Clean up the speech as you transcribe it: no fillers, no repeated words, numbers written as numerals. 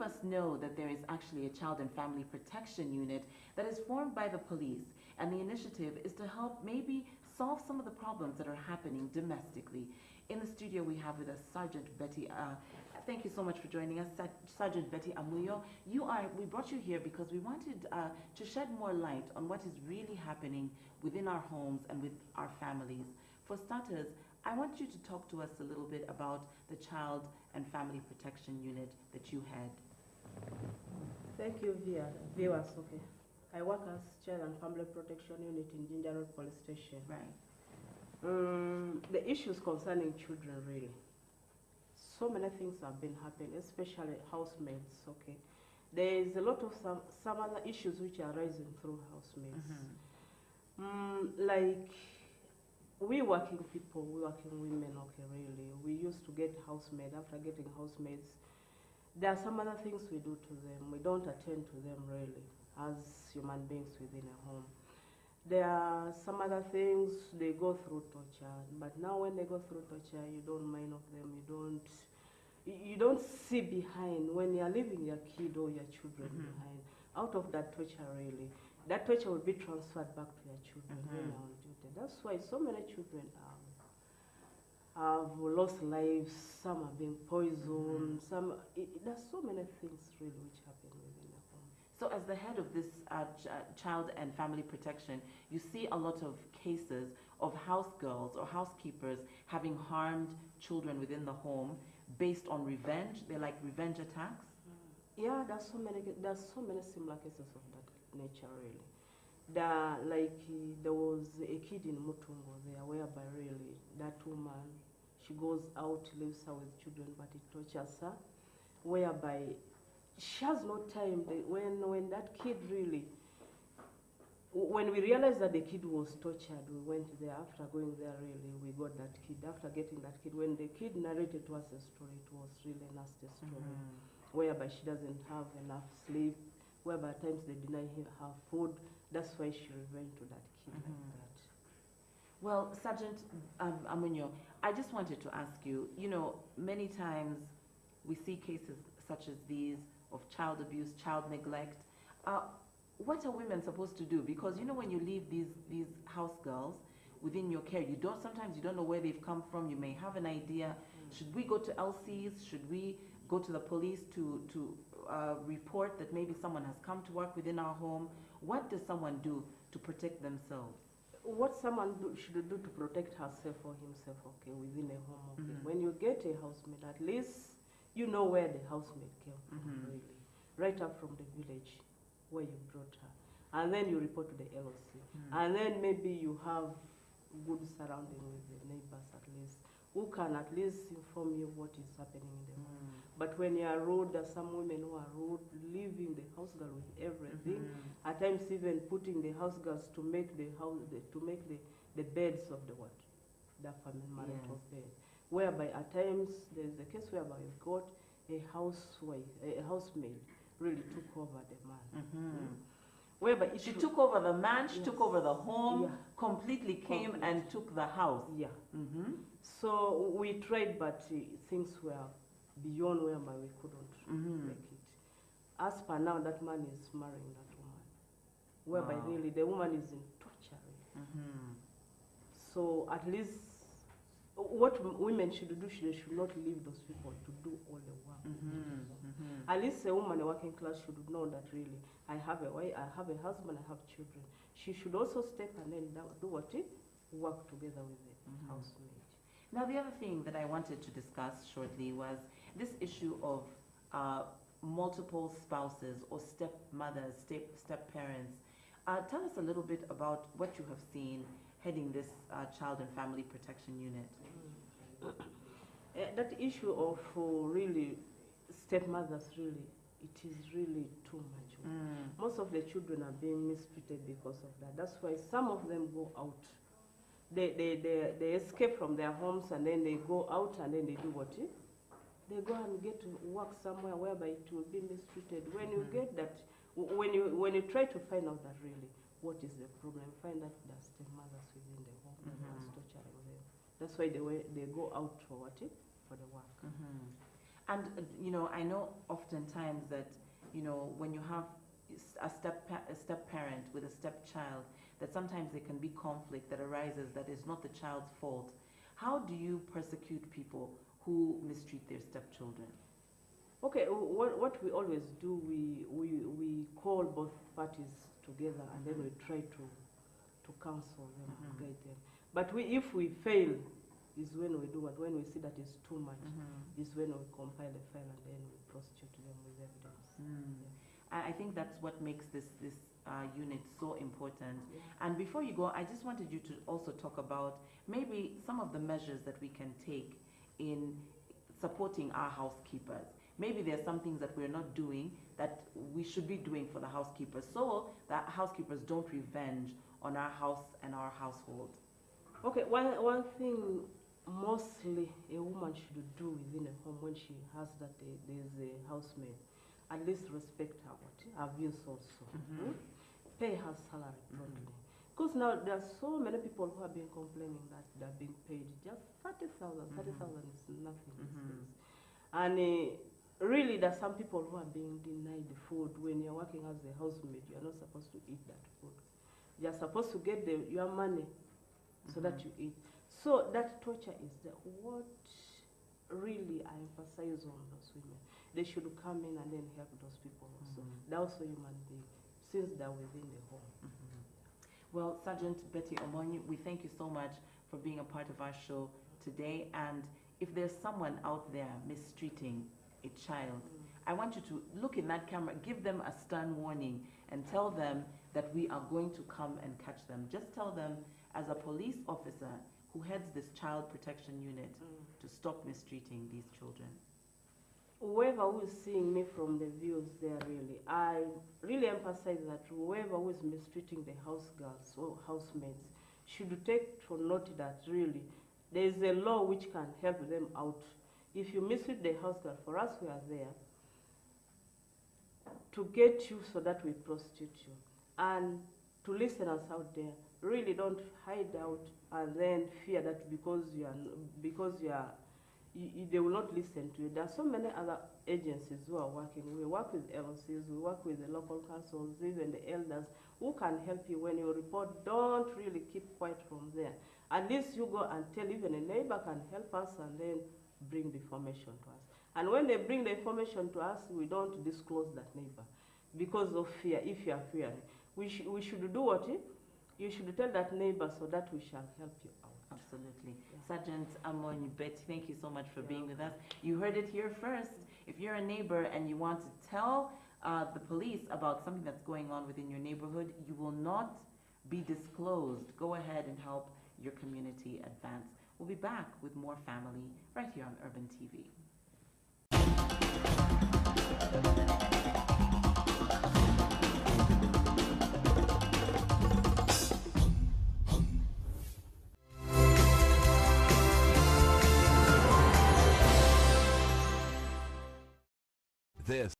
us know that there is actually a Child and Family Protection Unit that is formed by the police, and the initiative is to help maybe solve some of the problems that are happening domestically. In the studio, we have with us Sergeant Betty. Thank you so much for joining us, Sergeant Betty AMUYO. We brought you here because we wanted to shed more light on what is really happening within our homes and with our families. For starters, I want you to talk to us a little bit about the Child and Family Protection Unit that you had. Thank you, viewers. Okay, I work as Child and Family Protection Unit in Uganda Police Station. Right. The issues concerning children, really. So many things have been happening, especially housemates. Okay, there is a lot of some other issues which are rising through housemates. Like we working people, we working women. Okay, really, we used to get housemaid. After getting housemates, there are some other things we do to them. We don't attend to them really as human beings within a home. There are some other things they go through torture, but now when they go through torture, you don't mind of them. You don't see behind when you're leaving your kid or your children behind. Out of that torture, really, that torture will be transferred back to your children when they're on duty. That's why so many children have lost lives. Some are being poisoned. There's so many things really which happen within the home. So as the head of this Child and Family Protection, you see a lot of cases of house girls or housekeepers having harmed children within the home based on revenge. They're like revenge attacks? Yeah, there's so many similar cases of that nature, really. There was a kid in Mutungo there whereby really that woman, she goes out, lives her with children, but it tortures her, whereby she has no time. When that kid really, when we realized that the kid was tortured, we went there. After going there, really, we got that kid. After getting that kid, when the kid narrated to us a story, it was really a nasty story, whereby she doesn't have enough sleep, whereby at times they deny her food. That's why she revenged to that kid like that. Well, Sergeant AMUYO, I just wanted to ask you, many times we see cases such as these of child abuse, child neglect. What are women supposed to do? Because when you leave these house girls within your care, sometimes you don't know where they've come from. You may have an idea. Should we go to LCs? Should we go to the police to report that maybe someone has come to work within our home? What does someone do to protect themselves? What someone should do to protect herself or himself, okay, within a home, okay. When you get a housemaid, at least you know where the housemaid came from, really. Right up from the village where you brought her. And then you report to the LOC. And then maybe you have good surrounding with the neighbors at least, who can at least inform you what is happening in the home. But when you are rude, there's some women who are rude, leaving the house girl with everything. At times even putting the house girls to make the beds of the family marital bed. Whereby at times there's a case whereby you've got a housemaid really took over the man. Whereby she took over the man, she took over the home, completely came and took the house. Yeah. So we tried, but things were beyond whereby we couldn't make it. As per now, that man is marrying that woman, whereby really the woman is in torture. So at least what women should do, they should not leave those people to do all the work. At least a woman, a working class, should know that really, I have a wife, I have a husband, I have children. She should also step and then do what? Work together with the housemaid. Now, the other thing that I wanted to discuss shortly was this issue of multiple spouses or stepmothers, step-parents. Tell us a little bit about what you have seen heading this Child and Family Protection Unit. That issue of really stepmothers, really, it is really too much. Most of the children are being mistreated because of that. That's why some of them go out. They escape from their homes and then they go out and then they do what? They go and get to work somewhere whereby it will be mistreated. When you get that, when you try to find out that really what is the problem, find that there's stepmothers within the home that's torturing them. That's why they go out for what? For the work. And I know oftentimes that when you have a step parent with a stepchild, that sometimes there can be conflict that arises that is not the child's fault. How do you persecute people who mistreat their stepchildren? Okay, what we always do, we call both parties together and then we try to counsel them, guide them. But if we fail, is when we do what? When we see that it's too much, is when we compile a file and then we prosecute them with evidence. I think that's what makes this unit so important. And before you go, I just wanted you to also talk about maybe some of the measures that we can take in supporting our housekeepers. Maybe there's some things that we're not doing that we should be doing for the housekeepers, so that housekeepers don't revenge on our house and our household. Okay, one thing mostly a woman should do within a home when she has that there's a housemaid, at least respect her views also. Pay her salary promptly. Because now there are so many people who have been complaining that they're being paid just 30,000. 30,000 is nothing these days. And really there's some people who are being denied the food. When you're working as a housemaid, you're not supposed to eat that food. You're supposed to get your money so that you eat. So that torture is there. What really I emphasize on those women, they should come in and then help those people also. They're also human beings, since they're within the home. Well, Sergeant Betty Omonyi, we thank you so much for being a part of our show today. And if there's someone out there mistreating a child, I want you to look in that camera, give them a stern warning, and tell them that we are going to come and catch them. Just tell them, as a police officer who heads this child protection unit, to stop mistreating these children. Whoever who is seeing me from the views there, really, I really emphasize that whoever who is mistreating the house girls or housemaids should take to note that really there is a law which can help them out. If you mistreat the house girl, for us we are there to get you so that we prostitute you. And to listeners out there, really don't hide out and then fear that because they will not listen to you. There are so many other agencies who are working. We work with LCs, we work with the local councils, even the elders, who can help you when you report. Don't really keep quiet from there. At least you go and tell, even a neighbor can help us and then bring the information to us. And when they bring the information to us, we don't disclose that neighbor because of fear. If you are fearing, we should do what? You should tell that neighbor so that we shall help you out. Absolutely. Sergeant Amonyi Betty, thank you so much for being with us. You heard it here first. If you're a neighbor and you want to tell the police about something that's going on within your neighborhood, you will not be disclosed. Go ahead and help your community advance. We'll be back with more family right here on Urban TV. This